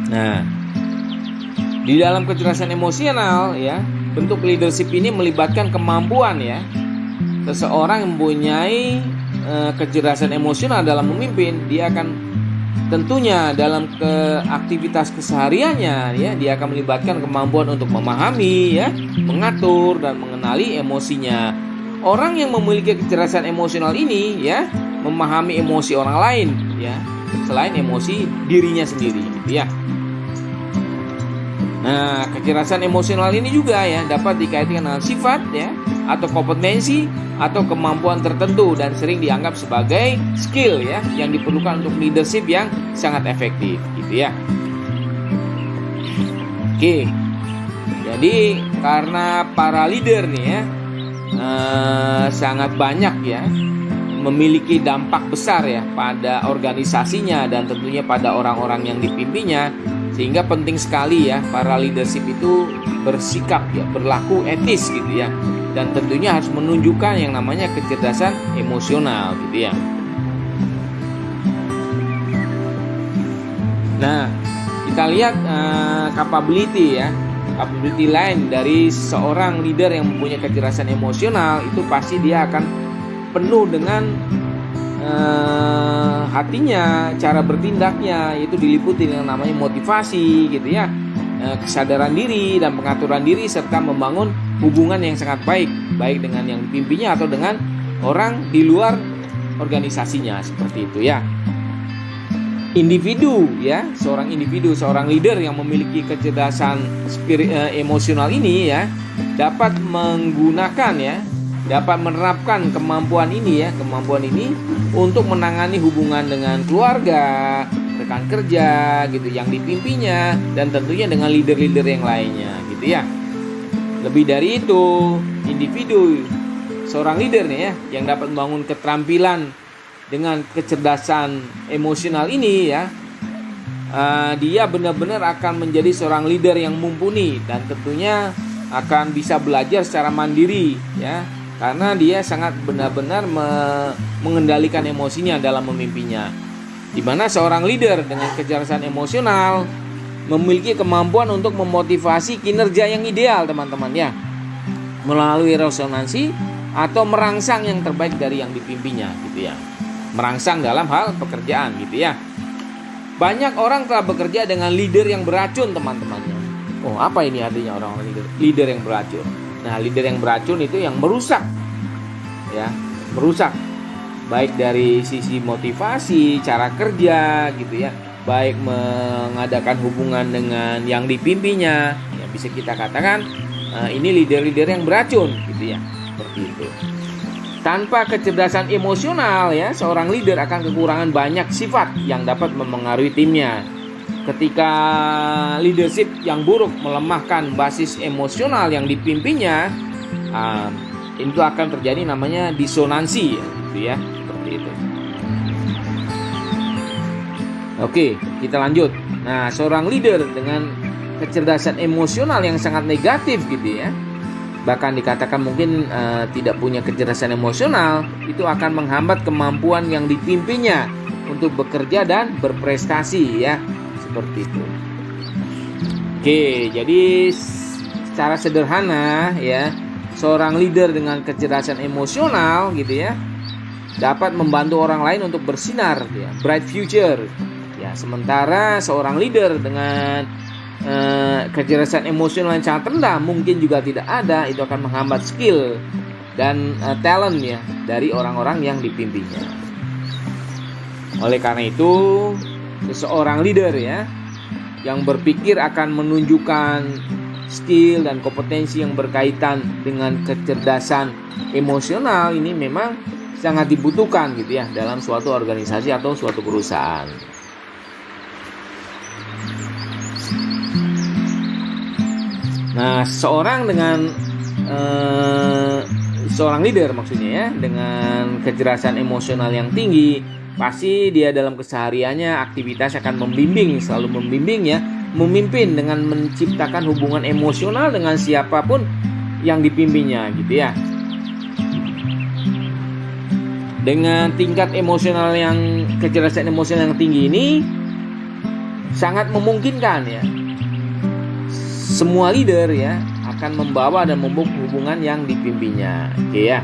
Nah, di dalam kecerdasan emosional ya, bentuk leadership ini melibatkan kemampuan ya seseorang yang mempunyai kecerdasan emosional dalam memimpin. Dia akan tentunya dalam aktivitas kesehariannya ya, dia akan melibatkan kemampuan untuk memahami ya, mengatur dan mengenali emosinya. Orang yang memiliki kecerdasan emosional ini ya, memahami emosi orang lain ya, selain emosi dirinya sendiri gitu ya. Nah, kecerdasan emosional ini juga ya dapat dikaitkan dengan sifat ya, atau kompetensi atau kemampuan tertentu dan sering dianggap sebagai skill ya yang diperlukan untuk leadership yang sangat efektif gitu ya. Oke. Jadi karena para leader nih ya sangat banyak ya memiliki dampak besar ya pada organisasinya dan tentunya pada orang-orang yang dipimpinnya, sehingga penting sekali ya para leadership itu bersikap ya, berlaku etis gitu ya, dan tentunya harus menunjukkan yang namanya kecerdasan emosional gitu ya. Nah, kita lihat capability lain dari seorang leader yang mempunyai kecerdasan emosional itu pasti dia akan penuh dengan hatinya, cara bertindaknya itu diliputi dengan namanya motivasi gitu ya, kesadaran diri dan pengaturan diri serta membangun hubungan yang sangat baik dengan yang dipimpinnya atau dengan orang di luar organisasinya seperti itu ya. Individu ya, seorang leader yang memiliki kecerdasan emosional ini ya dapat menerapkan kemampuan ini untuk menangani hubungan dengan keluarga, rekan kerja gitu yang dipimpinnya, dan tentunya dengan leader-leader yang lainnya gitu ya. Lebih dari itu, seorang leader nih ya yang dapat membangun keterampilan dengan kecerdasan emosional ini ya, dia benar-benar akan menjadi seorang leader yang mumpuni dan tentunya akan bisa belajar secara mandiri ya, karena dia sangat benar-benar mengendalikan emosinya dalam memimpinnya. Di mana seorang leader dengan kecerdasan emosional memiliki kemampuan untuk memotivasi kinerja yang ideal teman-teman ya, melalui resonansi atau merangsang yang terbaik dari yang dipimpinnya gitu ya. Merangsang dalam hal pekerjaan gitu ya. Banyak orang telah bekerja dengan leader yang beracun teman-temannya. Oh, apa ini artinya orang-orang leader yang beracun? Nah, leader yang beracun itu yang merusak baik dari sisi motivasi, cara kerja gitu ya, baik mengadakan hubungan dengan yang dipimpinnya ya, bisa kita katakan ini leader-leader yang beracun gitu ya, seperti itu. Tanpa kecerdasan emosional ya, seorang leader akan kekurangan banyak sifat yang dapat memengaruhi timnya. Ketika leadership yang buruk melemahkan basis emosional yang dipimpinnya, itu akan terjadi namanya disonansi gitu ya, seperti itu. Oke, kita lanjut. Nah, seorang leader dengan kecerdasan emosional yang sangat negatif gitu ya, bahkan dikatakan mungkin tidak punya kecerdasan emosional, itu akan menghambat kemampuan yang dipimpinnya untuk bekerja dan berprestasi ya, seperti itu. Oke, jadi secara sederhana ya, seorang leader dengan kecerdasan emosional gitu ya dapat membantu orang lain untuk bersinar ya, bright future ya. Sementara seorang leader dengan kecerdasan emosional yang sangat rendah, mungkin juga tidak ada, itu akan menghambat skill dan talent ya dari orang-orang yang dipimpinnya. Oleh karena itu, seseorang leader ya yang berpikir akan menunjukkan skill dan kompetensi yang berkaitan dengan kecerdasan emosional ini memang sangat dibutuhkan gitu ya dalam suatu organisasi atau suatu perusahaan. Nah, seorang leader maksudnya ya dengan kecerdasan emosional yang tinggi, pasti dia dalam kesehariannya aktivitas akan selalu membimbing ya, memimpin dengan menciptakan hubungan emosional dengan siapapun yang dipimpinnya gitu ya. Dengan tingkat kecerdasan emosional yang tinggi ini, sangat memungkinkan ya semua leader ya akan membawa dan membangun hubungan yang dipimpinnya. Oke ya.